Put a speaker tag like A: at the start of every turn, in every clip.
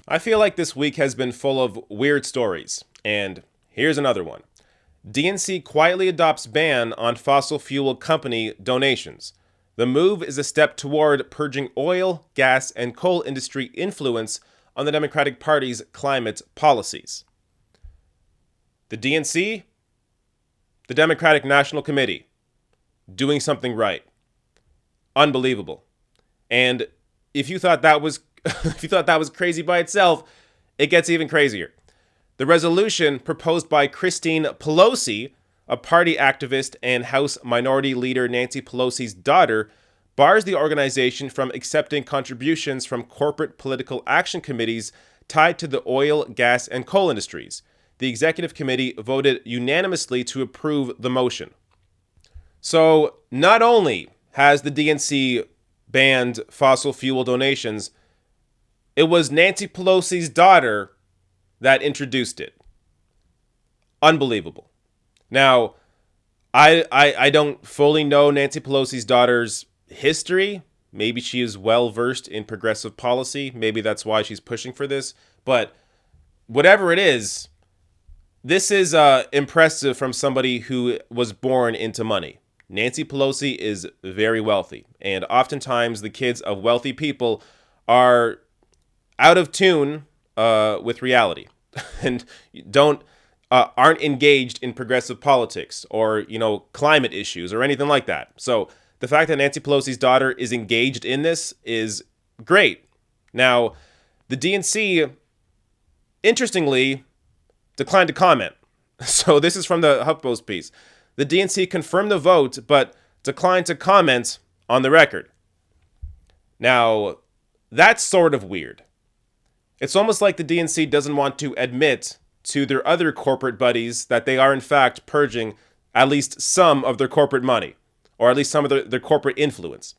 A: I feel like this week has been full of weird stories, and here's another one. DNC quietly adopts ban on fossil fuel company donations. The move is a step toward purging oil, gas, and coal industry influence on the Democratic Party's climate policies. The DNC, the Democratic National Committee, doing something right. Unbelievable. And if you thought that was if you thought that was crazy by itself, it gets even crazier. The resolution proposed by Christine Pelosi, a party activist and House Minority Leader Nancy Pelosi's daughter, bars the organization from accepting contributions from corporate political action committees tied to the oil, gas, and coal industries. The executive committee voted unanimously to approve the motion. So, not only has the DNC banned fossil fuel donations, it was Nancy Pelosi's daughter that introduced it. Unbelievable. Now, I don't fully know Nancy Pelosi's daughter's history. Maybe she is well versed in progressive policy. Maybe that's why she's pushing for this. But whatever it is, this is impressive from somebody who was born into money. Nancy Pelosi is very wealthy, and oftentimes the kids of wealthy people are out of tune with reality and aren't engaged in progressive politics or climate issues or anything like that. So the fact that Nancy Pelosi's daughter is engaged in this is great. Now, the DNC, interestingly, declined to comment. So this is from the HuffPost piece. The DNC confirmed the vote, but declined to comment on the record. Now, that's sort of weird. It's almost like the DNC doesn't want to admit to their other corporate buddies that they are in fact purging at least some of their corporate money, or at least some of their corporate influence.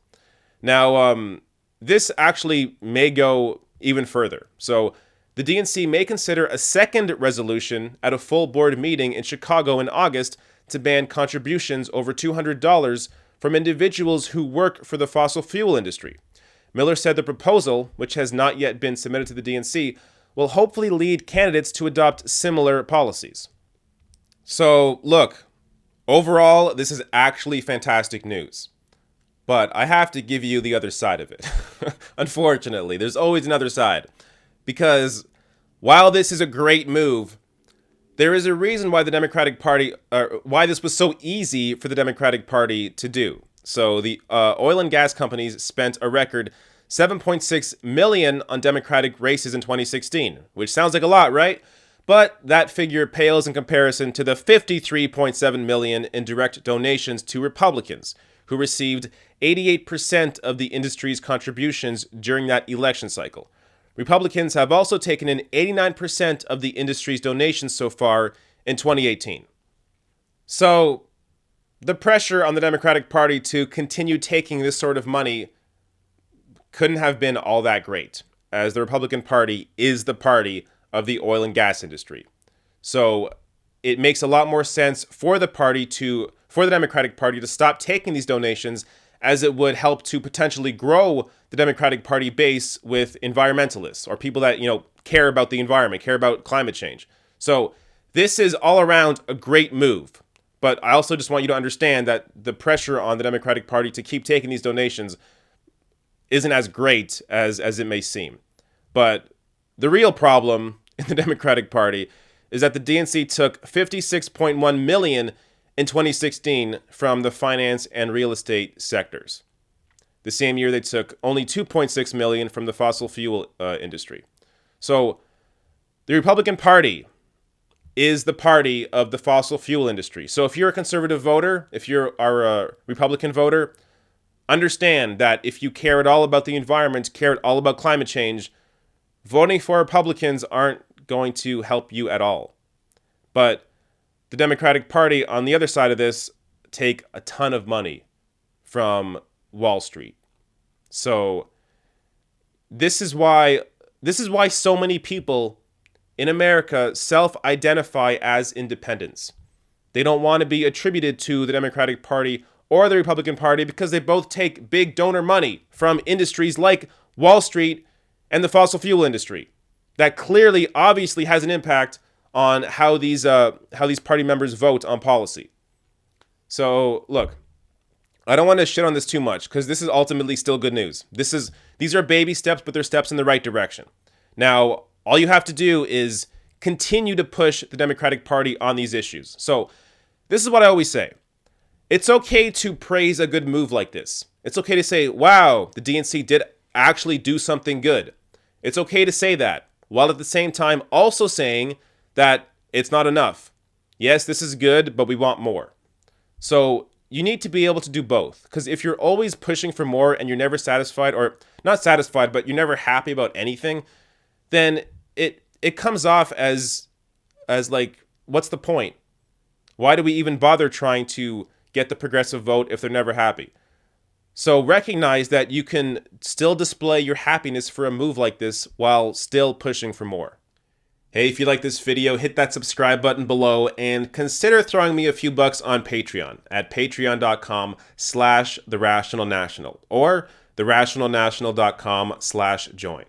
A: Now, this actually may go even further. So the DNC may consider a second resolution at a full board meeting in Chicago in August to ban contributions over $200 from individuals who work for the fossil fuel industry. Miller said the proposal, which has not yet been submitted to the DNC, will hopefully lead candidates to adopt similar policies. So, look, overall, this is actually fantastic news. But I have to give you the other side of it. Unfortunately, there's always another side. Because while this is a great move, there is a reason why the Democratic Party, why this was so easy for the Democratic Party to do. So the oil and gas companies spent a record $7.6 million on Democratic races in 2016, which sounds like a lot, right? But that figure pales in comparison to the $53.7 million in direct donations to Republicans, who received 88% of the industry's contributions during that election cycle. Republicans have also taken in 89% of the industry's donations so far in 2018. So, the pressure on the Democratic Party to continue taking this sort of money couldn't have been all that great, as the Republican Party is the party of the oil and gas industry. So, it makes a lot more sense for the Democratic Party to stop taking these donations, as it would help to potentially grow the Democratic Party base with environmentalists or people that, care about the environment, care about climate change. So this is all around a great move. But I also just want you to understand that the pressure on the Democratic Party to keep taking these donations isn't as great as it may seem. But the real problem in the Democratic Party is that the DNC took $56.1 million in 2016 from the finance and real estate sectors. The same year, they took only $2.6 million from the fossil fuel industry. So the Republican Party is the party of the fossil fuel industry. So if you're a conservative voter, if you're a Republican voter, understand that if you care at all about the environment, care at all about climate change, voting for Republicans aren't going to help you at all. But the Democratic Party, on the other side of this, take a ton of money from Wall Street. So this is why so many people in America self-identify as independents. They don't want to be attributed to the Democratic Party or the Republican Party because they both take big donor money from industries like Wall Street and the fossil fuel industry. that clearly, obviously has an impact on how these party members vote on policy. So look, I don't want to shit on this too much because this is ultimately still good news. These are baby steps, but they're steps in the right direction. Now, all you have to do is continue to push the Democratic Party on these issues. So this is what I always say. It's okay to praise a good move like this. It's okay to say, wow, the DNC did actually do something good. It's okay to say that, while at the same time also saying that it's not enough. Yes, this is good, but we want more. So you need to be able to do both. Because if you're always pushing for more and you're never satisfied, or not satisfied, but you're never happy about anything, then it comes off as like, what's the point? Why do we even bother trying to get the progressive vote if they're never happy? So recognize that you can still display your happiness for a move like this while still pushing for more. Hey, if you like this video, hit that subscribe button below and consider throwing me a few bucks on Patreon at patreon.com/therationalnational or therationalnational.com/join.